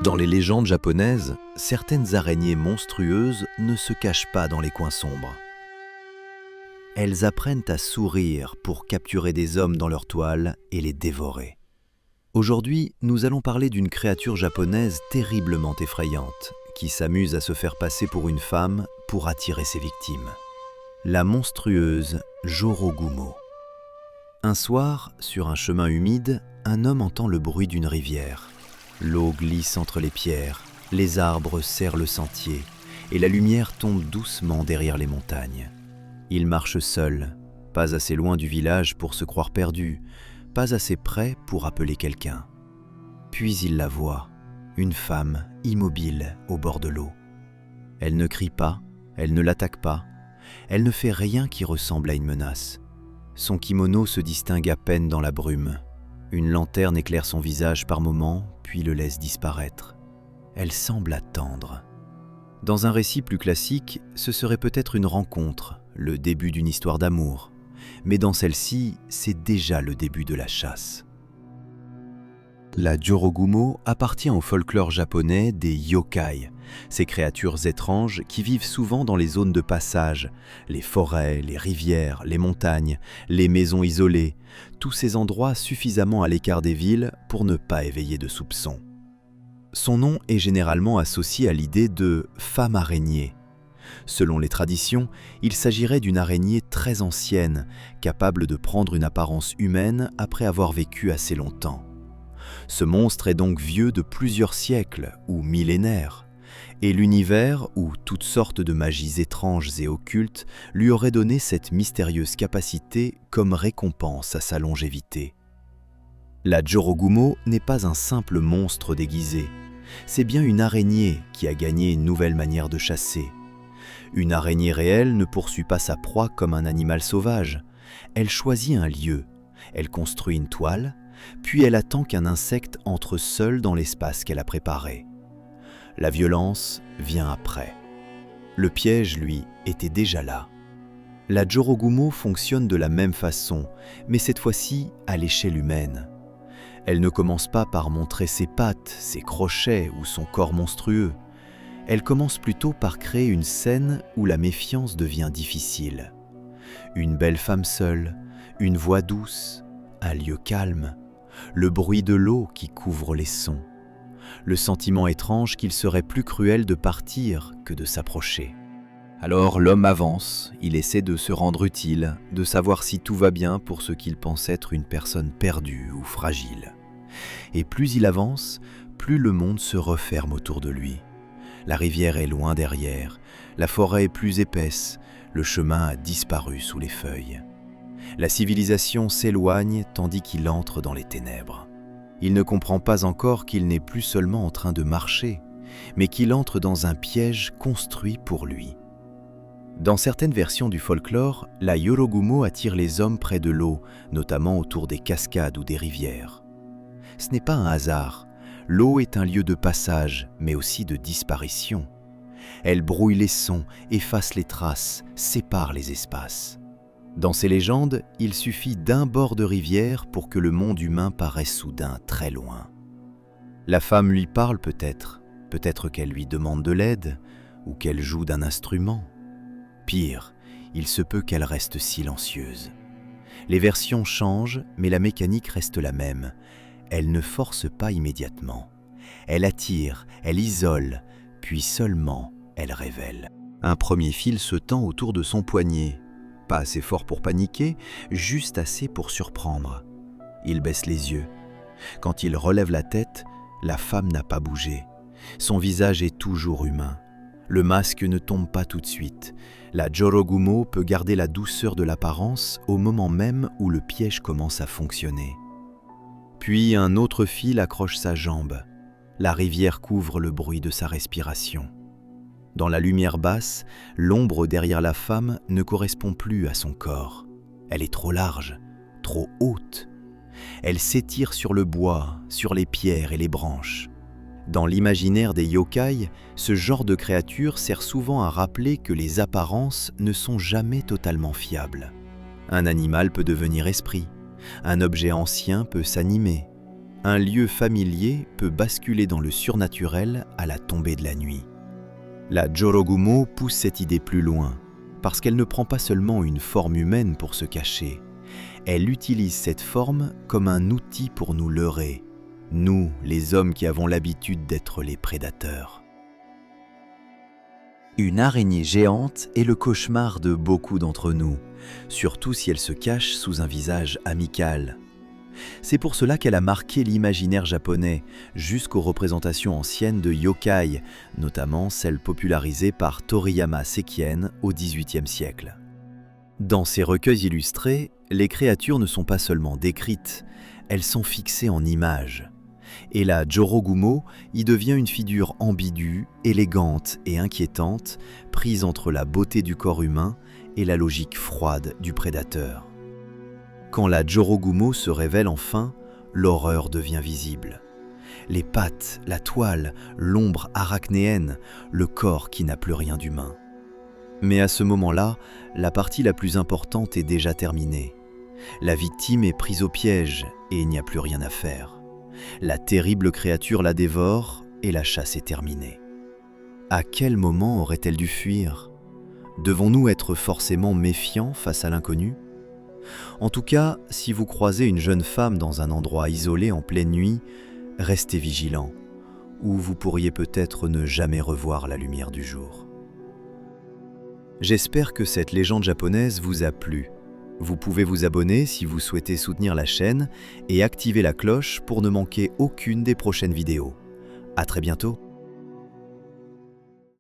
Dans les légendes japonaises, certaines araignées monstrueuses ne se cachent pas dans les coins sombres. Elles apprennent à sourire pour capturer des hommes dans leur toile et les dévorer. Aujourd'hui, nous allons parler d'une créature japonaise terriblement effrayante, qui s'amuse à se faire passer pour une femme pour attirer ses victimes. La monstrueuse Jorogumo. Un soir, sur un chemin humide, un homme entend le bruit d'une rivière. L'eau glisse entre les pierres, les arbres serrent le sentier, et la lumière tombe doucement derrière les montagnes. Il marche seul, pas assez loin du village pour se croire perdu, pas assez près pour appeler quelqu'un. Puis il la voit, une femme immobile au bord de l'eau. Elle ne crie pas, elle ne l'attaque pas, elle ne fait rien qui ressemble à une menace. Son kimono se distingue à peine dans la brume. Une lanterne éclaire son visage par moments, puis le laisse disparaître. Elle semble attendre. Dans un récit plus classique, ce serait peut-être une rencontre, le début d'une histoire d'amour. Mais dans celle-ci, c'est déjà le début de la chasse. La Jorogumo appartient au folklore japonais des yokai, ces créatures étranges qui vivent souvent dans les zones de passage, les forêts, les rivières, les montagnes, les maisons isolées, tous ces endroits suffisamment à l'écart des villes pour ne pas éveiller de soupçons. Son nom est généralement associé à l'idée de femme araignée. Selon les traditions, il s'agirait d'une araignée très ancienne, capable de prendre une apparence humaine après avoir vécu assez longtemps. Ce monstre est donc vieux de plusieurs siècles ou millénaires, et l'univers, où toutes sortes de magies étranges et occultes lui auraient donné cette mystérieuse capacité comme récompense à sa longévité. La Jorogumo n'est pas un simple monstre déguisé, c'est bien une araignée qui a gagné une nouvelle manière de chasser. Une araignée réelle ne poursuit pas sa proie comme un animal sauvage, elle choisit un lieu, elle construit une toile, puis elle attend qu'un insecte entre seul dans l'espace qu'elle a préparé. La violence vient après. Le piège, lui, était déjà là. La Jorogumo fonctionne de la même façon, mais cette fois-ci à l'échelle humaine. Elle ne commence pas par montrer ses pattes, ses crochets ou son corps monstrueux. Elle commence plutôt par créer une scène où la méfiance devient difficile. Une belle femme seule, une voix douce, un lieu calme, le bruit de l'eau qui couvre les sons, le sentiment étrange qu'il serait plus cruel de partir que de s'approcher. Alors l'homme avance, il essaie de se rendre utile, de savoir si tout va bien pour ce qu'il pense être une personne perdue ou fragile. Et plus il avance, plus le monde se referme autour de lui. La rivière est loin derrière, la forêt est plus épaisse, le chemin a disparu sous les feuilles. La civilisation s'éloigne tandis qu'il entre dans les ténèbres. Il ne comprend pas encore qu'il n'est plus seulement en train de marcher, mais qu'il entre dans un piège construit pour lui. Dans certaines versions du folklore, la Jorogumo attire les hommes près de l'eau, notamment autour des cascades ou des rivières. Ce n'est pas un hasard. L'eau est un lieu de passage, mais aussi de disparition. Elle brouille les sons, efface les traces, sépare les espaces. Dans ces légendes, il suffit d'un bord de rivière pour que le monde humain paraisse soudain très loin. La femme lui parle peut-être qu'elle lui demande de l'aide, ou qu'elle joue d'un instrument. Pire, il se peut qu'elle reste silencieuse. Les versions changent, mais la mécanique reste la même. Elle ne force pas immédiatement. Elle attire, elle isole, puis seulement elle révèle. Un premier fil se tend autour de son poignet. Pas assez fort pour paniquer, juste assez pour surprendre. Il baisse les yeux. Quand il relève la tête, la femme n'a pas bougé. Son visage est toujours humain. Le masque ne tombe pas tout de suite. La Jorogumo peut garder la douceur de l'apparence au moment même où le piège commence à fonctionner. Puis un autre fil accroche sa jambe. La rivière couvre le bruit de sa respiration. Dans la lumière basse, l'ombre derrière la femme ne correspond plus à son corps. Elle est trop large, trop haute. Elle s'étire sur le bois, sur les pierres et les branches. Dans l'imaginaire des yokai, ce genre de créature sert souvent à rappeler que les apparences ne sont jamais totalement fiables. Un animal peut devenir esprit, un objet ancien peut s'animer, un lieu familier peut basculer dans le surnaturel à la tombée de la nuit. La Jorogumo pousse cette idée plus loin, parce qu'elle ne prend pas seulement une forme humaine pour se cacher, elle utilise cette forme comme un outil pour nous leurrer, nous, les hommes qui avons l'habitude d'être les prédateurs. Une araignée géante est le cauchemar de beaucoup d'entre nous, surtout si elle se cache sous un visage amical. C'est pour cela qu'elle a marqué l'imaginaire japonais jusqu'aux représentations anciennes de yokai, notamment celles popularisées par Toriyama Sekien au XVIIIe siècle. Dans ces recueils illustrés, les créatures ne sont pas seulement décrites, elles sont fixées en images. Et la Jorogumo y devient une figure ambiguë, élégante et inquiétante, prise entre la beauté du corps humain et la logique froide du prédateur. Quand la Jorogumo se révèle enfin, l'horreur devient visible. Les pattes, la toile, l'ombre arachnéenne, le corps qui n'a plus rien d'humain. Mais à ce moment-là, la partie la plus importante est déjà terminée. La victime est prise au piège et il n'y a plus rien à faire. La terrible créature la dévore et la chasse est terminée. À quel moment aurait-elle dû fuir ? Devons-nous être forcément méfiants face à l'inconnu ? En tout cas, si vous croisez une jeune femme dans un endroit isolé en pleine nuit, restez vigilant, ou vous pourriez peut-être ne jamais revoir la lumière du jour. J'espère que cette légende japonaise vous a plu. Vous pouvez vous abonner si vous souhaitez soutenir la chaîne et activer la cloche pour ne manquer aucune des prochaines vidéos. À très bientôt.